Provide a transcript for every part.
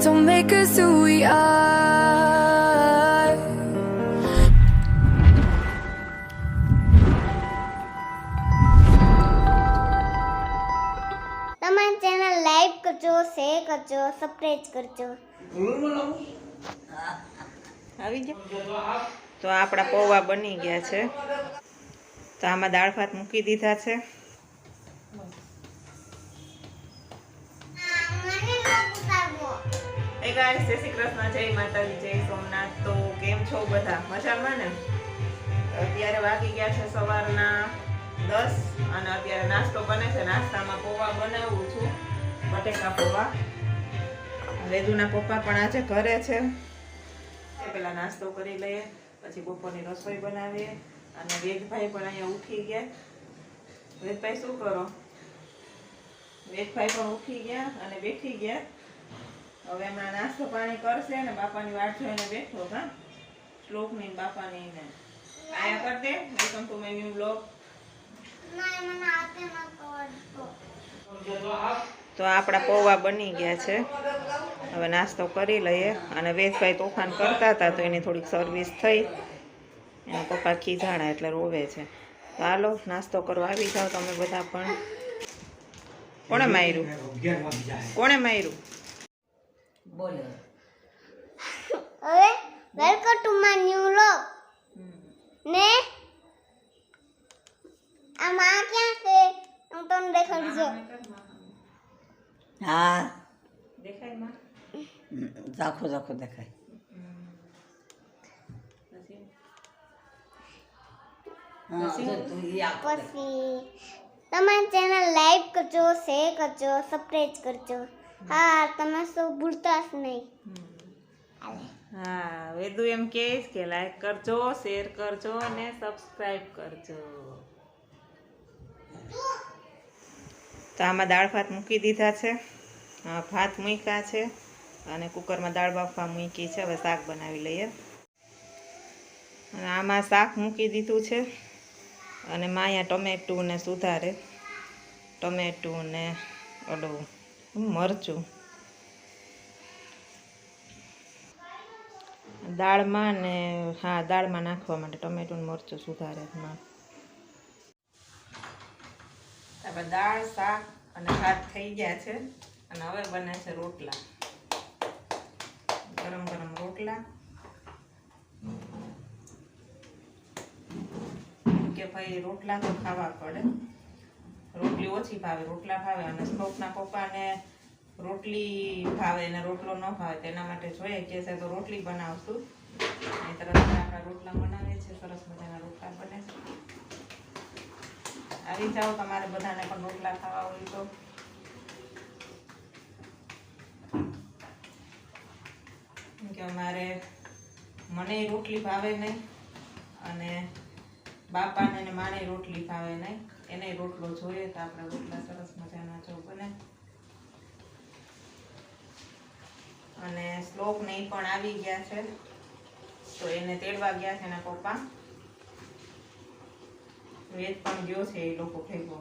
don't make us who we are. તમારી channel like કરજો, share કરજો, સબસ્ક્રાઇબ કરજો. આવી ગયા તો આપણા પૌવા બની ગયા છે. તો આમાં દાળ ભાત મૂકી દીધા છે. એ ગાઈસ, જય શ્રી કૃષ્ણ, જય માતાજી, જય સોમનાથ. તો કેમ છો બધા? મજામાં ને? અત્યારે વાગી ગયા છે સવારના 10 અને અત્યારે નાસ્તો બને છે. નાસ્તામાં પૌવા બનાવું છું, બટેકા પૌવા. વેદુના પપ્પા પણ આજે ઘરે છે. પેલા નાસ્તો કરી લઈએ, પછી બપોરની રસોઈ બનાવીએ. અને વેદભાઈ પણ અહીંયા ઉઠી ગયા. વેદભાઈ શું કરો? વેદભાઈ પણ ઉઠી ગયા અને બેઠી ગયા. હવે હમણાં નાસ્તો પાણી કરશે ને બાપાની વાટ જોઈને બેઠો. હા, શ્લોકની બાપાની ને આયા કર દે. Welcome to my new blog. તો આપણા પૌવા બની ગયા છે. હવે નાસ્તો કરી લઈએ. અને વેદભાઈ તોફાન કરતા હતા તો એની થોડીક સર્વિસ થઈ. એના પપ્પા ખીજાણા એટલે રોવે છે. તો હાલો નાસ્તો કરવા આવી જાઓ તમે બધા પણ. કોણે માર્યું? કોણે માર્યું? હવે welcome to my new vlog. ને આ માં ક્યાં છે? હું તમને દેખાડજો. હા, દેખાય માં? ઝાખો ઝાખો દેખાય. પછી તમારી ચેનલ લાઈક કરજો, શેર કરજો, સબસ્ક્રાઇબ કરજો. હા, તમે સૌ ભૂલતા જ નહીં. હા, વેદુ એમ કહે કે લાઈક કરજો, શેર કરજો અને સબસ્ક્રાઇબ કરજો. તો આમાં દાળ ભાત મૂકી દીધા છે. ભાત મૂક્યા છે અને કુકરમાં દાળ બાફવા મૂકી છે. હવે શાક બનાવી લઈએ. અને આમાં શાક મૂકી દીધું છે. અને માયા ટમેટું ને સુધારે. ટમેટું ને ઓલું મરચું દાળમાં ને હા દાળમાં નાખવા માટે ટમેટું ને મરચું સુધારે. આપણે દાળ શાક અને ભાત થઈ ગયા છે. અને હવે બને છે રોટલા. ગરમ ગરમ રોટલા. કે ભાઈ રોટલા તો ખાવા પડે. રોટલી ઓછી ભાવે, રોટલા ભાવે. અને શ્લોકના પપ્પાને રોટલી ભાવે ને રોટલો ન ભાવે. તેના માટે જોઈએ કે છે તો રોટલી બનાવશું. એ તરફ આપણા રોટલા બનાવીએ છીએ. સરસ મજાના રોટલા બને છે. આવી જાઓ તમારે બધાને પણ રોટલા ખાવા હોય તો. કે અમારે મને રોટલી ભાવે નહીં અને બાપાને ને માને રોટલી ભાવે નહીં. એને રોટલો જોઈએ તો આપણે રોટલા સરસ મજાના જો બને. અને શ્લોક ને ઈ પણ આવી ગયા છે તો એને તેડવા ગયા છે એના પપ્પા. વેદ પણ ગયો છે એ લોકો ભેગો.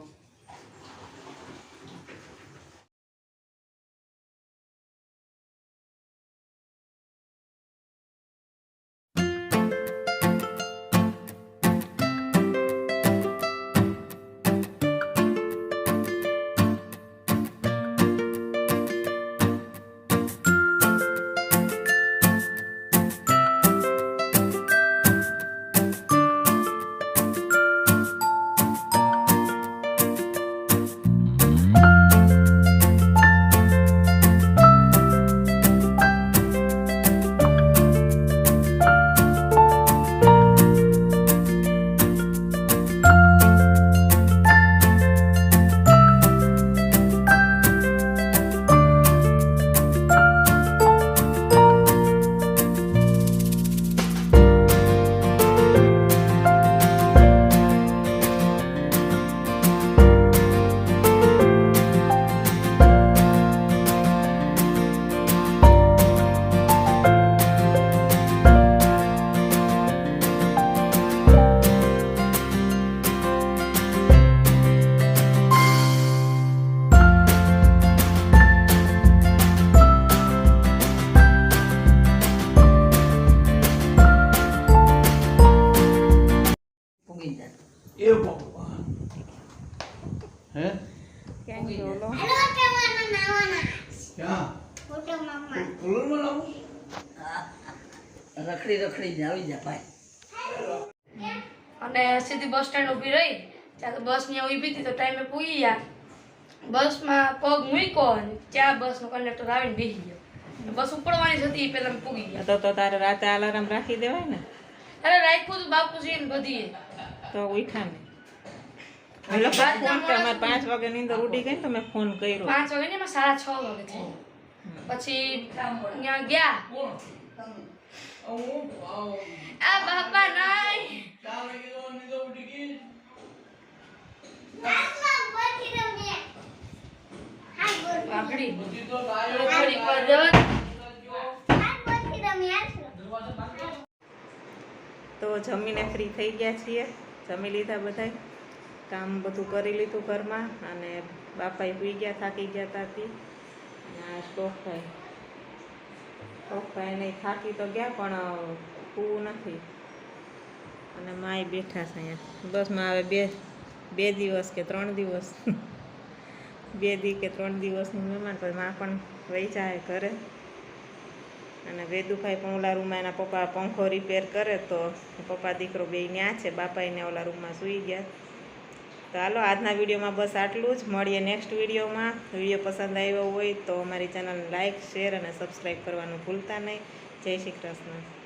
રખડી રખડી જ આવી જા ભાઈ. અને સીધી બસ સ્ટેન્ડ ઊભી રહી ત્યાં તો બસ ત્યાં ઊભી હતી તો ટાઈમે પૂગી ગયા. બસમાં પગ મૂક્યો અને ત્યાં બસનો કંડક્ટર આવીને બેસી ગયો. બસ ઉપડવાની જ હતી એ પહેલા અમે પૂગી ગયા. તો તારે રાતે અલાર્મ રાખી દેવાય ને, અરે રાખ્યું હતું બાપુજી ને બધી. તો ઉઠા ને. એટલે ફોન કે અમારે 5 વાગે નીંદર ઉડી ગઈ ને તો મેં ફોન કર્યો. 5 વાગે ને એમાં 6:30 વાગે થઈ. પછી ત્યાં ગયા. આ બાપા નાય પાકડી થોડીક વાર જવા. તો જમીને ફ્રી થઈ ગયા છીએ, જમી લીધા બધાય, કામ બધું કરી લીધું ઘરમાં, અને બાપાએ સુઈ ગયા, થાકી ગયા તાતી. આ સ્ટોફભાઈ નહીં થાકી તો ગયા પણ પૂવું નથી. અને માય બેઠા છે અહીંયા બસમાં. હવે બે દિવસ કે 3 દિવસ 2 દી કે 3 દિવસનું મહેમાન, પણ માં પણ વહી જાય ઘરે. અને વેદુભાઈ પણ ઓલા રૂમમાં એના પપ્પા પંખો રિપેર કરે તો પપ્પા દીકરો બે ત્યાં છે, બાપા એને ઓલા રૂમમાં સૂઈ ગયા. તો હાલો આજના વિડીયોમાં બસ આટલું જ. મળીએ નેક્સ્ટ વિડીયોમાં. વિડીયો પસંદ આવ્યો હોય તો અમારી ચેનલને લાઇક, શેર અને સબસ્ક્રાઈબ કરવાનું ભૂલતા નહીં. જય શ્રી કૃષ્ણ.